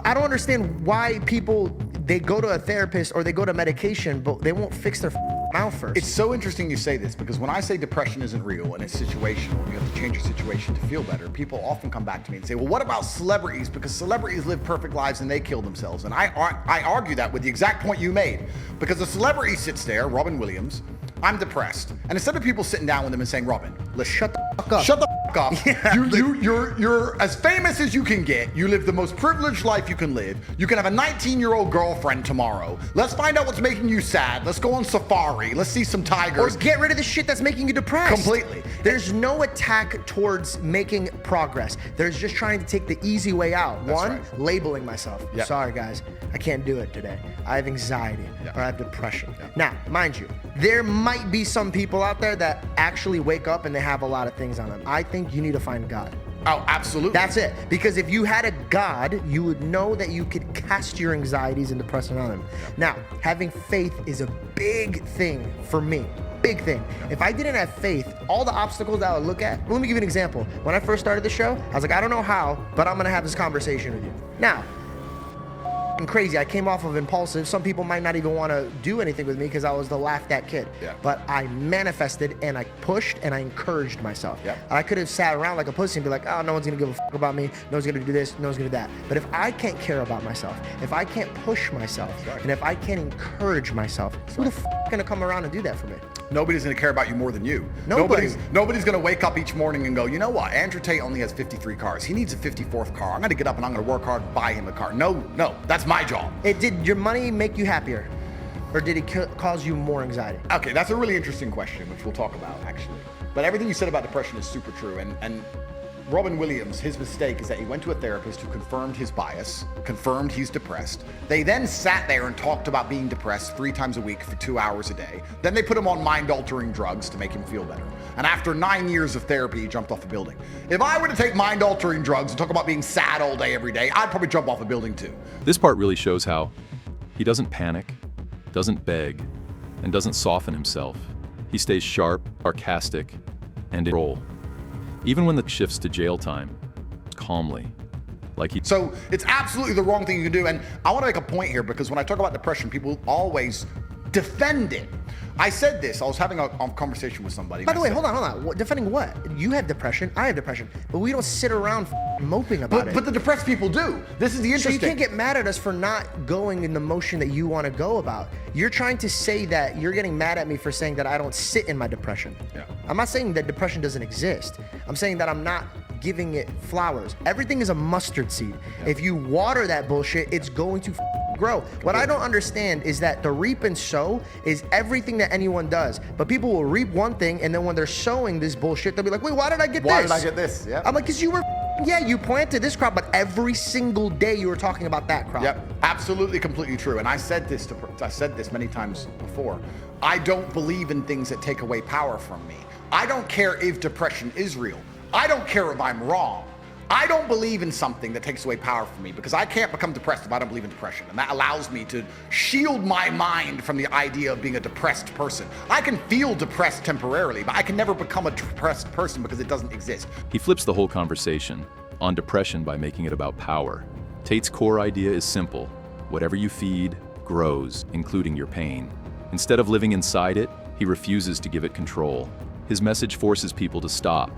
I don't understand why people, they go to a therapist or they go to medication, but they won't fix their mouth first. It's so interesting you say this, because when I say depression isn't real and it's situational, you have to change your situation to feel better, people often come back to me and say, well, what about celebrities? Because celebrities live perfect lives and they kill themselves. And I argue that with the exact point you made, because a celebrity sits there, Robin Williams, I'm depressed. And instead of people sitting down with him and saying, Robin, let's shut the fuck up. Shut the fuck up. Yeah. You're as famous as you can get. You live the most privileged life you can live. You can have a 19-year-old girlfriend tomorrow. Let's find out what's making you sad. Let's go on safari. Let's see some tigers. Or get rid of the shit that's making you depressed. Completely. There's no attack towards making progress. There's just trying to take the easy way out. That's One, right. labeling myself. Yep. Sorry guys, I can't do it today. I have anxiety Yep. or I have depression. Yep. Now, mind you, there might be some people out there that actually wake up and they have a lot of things on them. I think you need to find God. Oh, absolutely. That's it. Because if you had a God, you would know that you could cast your anxieties and depression on him. Yep. Now, having faith is a big thing for me. Big thing. If I didn't have faith, all the obstacles that I would look at, let me give you an example. When I first started the show, I was like, I don't know how, but I'm gonna have this conversation with you. Now, crazy. I came off of impulsive. Some people might not even want to do anything with me because I was the laughed at kid. Yeah. But I manifested and I pushed and I encouraged myself. Yeah. I could have sat around like a pussy and be like, oh, no one's gonna give a fuck about me. No one's gonna do this. No one's gonna do that. But if I can't care about myself, if I can't push myself, right. and if I can't encourage myself, who the fuck gonna come around and do that for me? Nobody's gonna care about you more than you. Nobody. Nobody's gonna wake up each morning and go, you know what? Andrew Tate only has 53 cars. He needs a 54th car. I'm gonna get up and I'm gonna work hard and buy him a car. No, that's my job. Did your money make you happier? Or did it cause you more anxiety? Okay, that's a really interesting question, which we'll talk about actually. But everything you said about depression is super true. And Robin Williams, his mistake is that he went to a therapist who confirmed his bias, confirmed he's depressed. They then sat there and talked about being depressed 3 times a week for 2 hours a day. Then they put him on mind-altering drugs to make him feel better. And after 9 years of therapy, he jumped off a building. If I were to take mind-altering drugs and talk about being sad all day, every day, I'd probably jump off a building too. This part really shows how he doesn't panic, doesn't beg, and doesn't soften himself. He stays sharp, sarcastic, and in control. Even when the shifts to jail time, calmly, like he. So it's absolutely the wrong thing you can do. And I want to make a point here, because when I talk about depression, people always defend it. I said this, I was having a conversation with somebody. By the way, hold on. Defending what? You have depression, I have depression, but we don't sit around moping about it. But the depressed people do. This is the interesting. So you can't get mad at us for not going in the motion that you want to go about. You're trying to say that you're getting mad at me for saying that I don't sit in my depression. Yeah. I'm not saying that depression doesn't exist. I'm saying that I'm not giving it flowers. Everything is a mustard seed. Yeah. If you water that bullshit, it's going to grow. What I don't understand is that the reap and sow is everything that anyone does. But people will reap one thing, and then when they're sowing this bullshit, they'll be like, wait, why did I get this? Why did I get this? Yeah. I'm like, because you were, yeah, you planted this crop, but every single day you were talking about that crop. Yep, absolutely, completely true. And I said this many times before. I don't believe in things that take away power from me. I don't care if depression is real. I don't care if I'm wrong. I don't believe in something that takes away power from me, because I can't become depressed if I don't believe in depression. And that allows me to shield my mind from the idea of being a depressed person. I can feel depressed temporarily, but I can never become a depressed person because it doesn't exist. He flips the whole conversation on depression by making it about power. Tate's core idea is simple. Whatever you feed grows, including your pain. Instead of living inside it, he refuses to give it control. His message forces people to stop,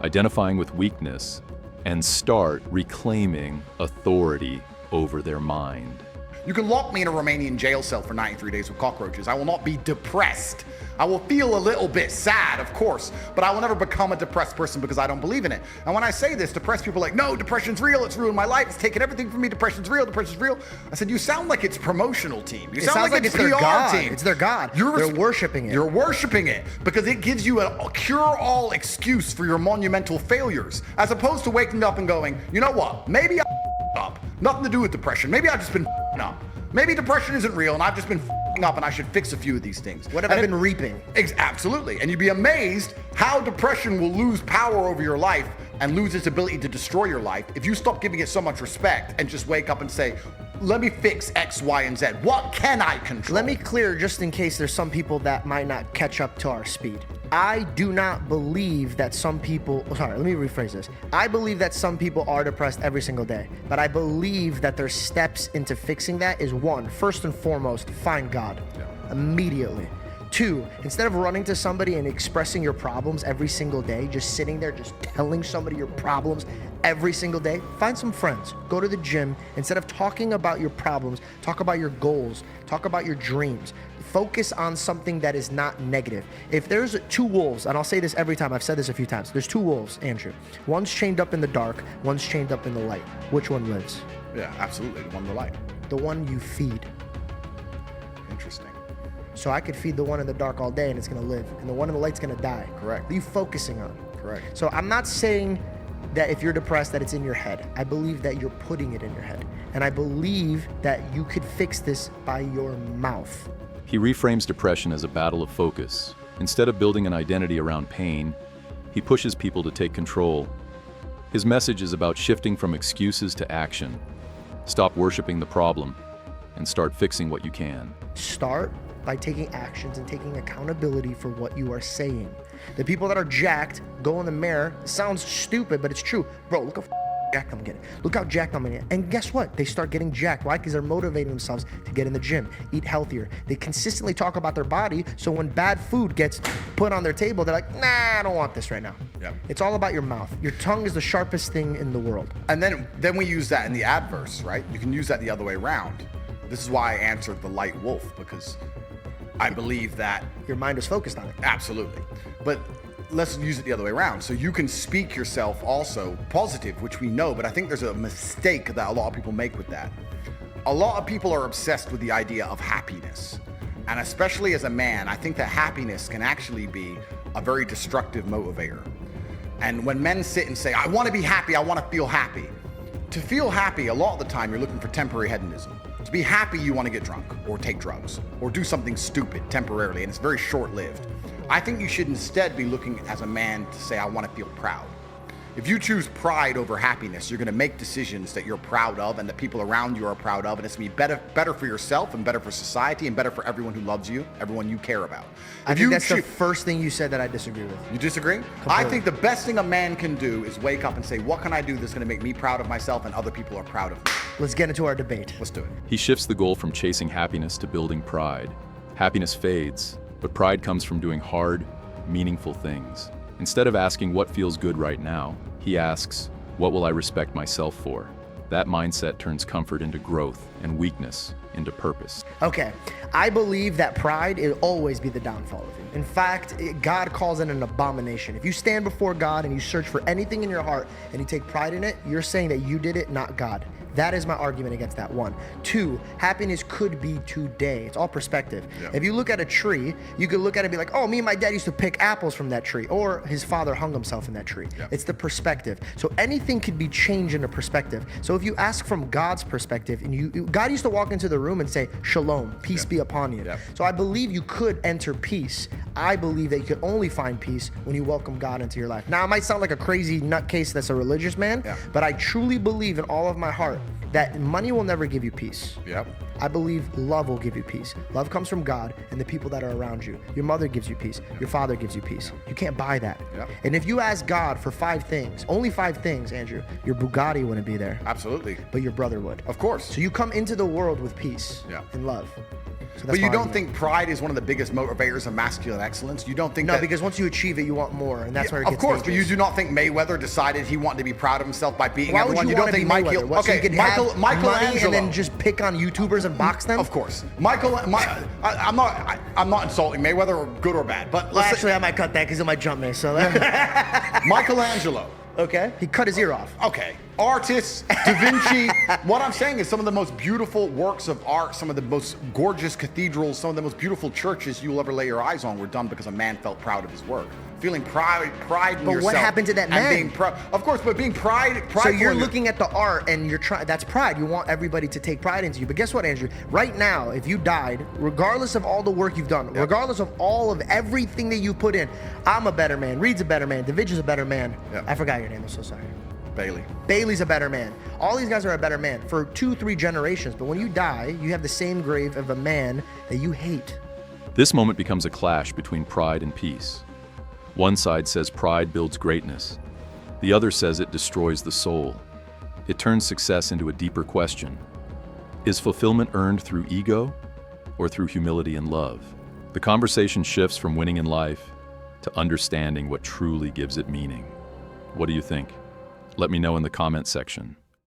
identifying with weakness, and start reclaiming authority over their mind. You can lock me in a Romanian jail cell for 93 days with cockroaches. I will not be depressed. I will feel a little bit sad, of course, but I will never become a depressed person because I don't believe in it. And when I say this, depressed people are like, no, depression's real, it's ruined my life, it's taken everything from me, depression's real, depression's real. I said, you sound like it's promotional team. You sound like it's their PR God. team. It's their God. They're worshiping it. You're worshiping it because it gives you a cure-all excuse for your monumental failures, as opposed to waking up and going, you know what, maybe I up. Nothing to do with depression. Maybe I've just been up. Maybe depression isn't real and I've just been up and I should fix a few of these things. What have I been reaping? Absolutely. And you'd be amazed how depression will lose power over your life and lose its ability to destroy your life if you stop giving it so much respect and just wake up and say, let me fix X, Y, and Z. What can I control? Let me clear, just in case there's some people that might not catch up to our speed. I do not believe that some people, sorry, let me rephrase this. I believe that some people are depressed every single day, but I believe that their steps into fixing that is one, first and foremost, find God immediately. Two, instead of running to somebody and expressing your problems every single day, just sitting there, just telling somebody your problems every single day, find some friends, go to the gym. Instead of talking about your problems, talk about your goals, talk about your dreams. Focus on something that is not negative. If there's two wolves, and I'll say this every time, I've said this a few times, there's two wolves, Andrew. One's chained up in the dark, one's chained up in the light. Which one lives? Yeah, absolutely. The one in the light. The one you feed. Interesting. So I could feed the one in the dark all day and it's gonna live, and the one in the light's gonna die. Correct. What are you focusing on? Correct. So I'm not saying that if you're depressed that it's in your head. I believe that you're putting it in your head. And I believe that you could fix this by your mouth. He reframes depression as a battle of focus. Instead of building an identity around pain, he pushes people to take control. His message is about shifting from excuses to action. Stop worshiping the problem and start fixing what you can. Start by taking actions and taking accountability for what you are saying. The people that are jacked go in the mirror. It sounds stupid, but it's true. Bro, look how jacked I'm getting. Look how jacked I'm getting. And guess what? They start getting jacked. Why? Because they're motivating themselves to get in the gym, eat healthier. They consistently talk about their body, so when bad food gets put on their table, they're like, nah, I don't want this right now. Yep. It's all about your mouth. Your tongue is the sharpest thing in the world. And then we use that in the adverse, right? You can use that the other way around. This is why I answered the light wolf, because I believe that Your mind is focused on it. absolutely. But let's use it the other way around. So you can speak yourself also positive, which we know, but I think there's a mistake that a lot of people make with that. A lot of people are obsessed with the idea of happiness. And especially as a man, I think that happiness can actually be a very destructive motivator. And when men sit and say, I want to be happy, I want to feel happy. To feel happy, a lot of the time you're looking for temporary hedonism. To be happy, you want to get drunk or take drugs or do something stupid temporarily, and it's very short-lived. I think you should instead be looking as a man to say, I want to feel proud. If you choose pride over happiness, you're going to make decisions that you're proud of and that people around you are proud of, and it's going to be better for yourself and better for society and better for everyone who loves you, everyone you care about. I think that's the first thing you said that I disagree with. You disagree? Completely. I think the best thing a man can do is wake up and say, what can I do that's going to make me proud of myself and other people are proud of me? Let's get into our debate. Let's do it. He shifts the goal from chasing happiness to building pride. Happiness fades, but pride comes from doing hard, meaningful things. Instead of asking what feels good right now, he asks, what will I respect myself for? That mindset turns comfort into growth and weakness into purpose. Okay, I believe that pride will always be the downfall of you. In fact, God calls it an abomination. If you stand before God and you search for anything in your heart and you take pride in it, you're saying that you did it, not God. That is my argument against that one. Two, happiness could be today. It's all perspective. Yeah. If you look at a tree, you could look at it and be like, oh, me and my dad used to pick apples from that tree, or his father hung himself in that tree. Yeah. It's the perspective. So anything could be changed in a perspective. So if you ask from God's perspective, and God used to walk into the room and say, shalom, peace be upon you. Yeah. So I believe you could enter peace. I believe that you could only find peace when you welcome God into your life. Now, it might sound like a crazy nutcase that's a religious man, but I truly believe in all of my heart that money will never give you peace. Yep. I believe love will give you peace. Love comes from God and the people that are around you. Your mother gives you peace. Your father gives you peace. You can't buy that. Yep. And if you ask God for 5 things, only 5 things, Andrew, your Bugatti wouldn't be there, Absolutely. but your brother would. Of course. So you come into the world with peace and love. So But you my don't argument. think pride is one of the biggest motivators of masculine excellence? You don't think No, that... because once you achieve it, you want more, and that's where it Of gets course, but you dangerous. do not think Mayweather decided he wanted to be proud of himself by beating Why would everyone? you don't want to think be Michael... Mayweather? What, so you could have money Michelangelo... and then just pick on YouTubers and box them? Of course. I'm not insulting Mayweather, or good or bad, but Well, let's actually, I might cut that because it might jump me. So, Michelangelo. okay, he cut his ear off. Okay, artists, Da Vinci. What I'm saying is some of the most beautiful works of art, some of the most gorgeous cathedrals, some of the most beautiful churches you'll ever lay your eyes on were done because a man felt proud of his work. Feeling pride in But yourself. what happened to that and man? Being proud. Of course, but being prideful. So you're in your- looking at the art and you're trying, that's pride. You want everybody to take pride into you. But guess what, Andrew? Right now, if you died, regardless of all the work you've done, regardless of all of everything that you put in, I'm a better man, Reed's a better man, David's a better man. Yep. I forgot your name, I'm so sorry. Bailey. Bailey's a better man. All these guys are a better man for 2-3 generations. But when you die, you have the same grave of a man that you hate. This moment becomes a clash between pride and peace. One side says pride builds greatness. The other says it destroys the soul. It turns success into a deeper question. Is fulfillment earned through ego or through humility and love? The conversation shifts from winning in life to understanding what truly gives it meaning. What do you think? Let me know in the comment section.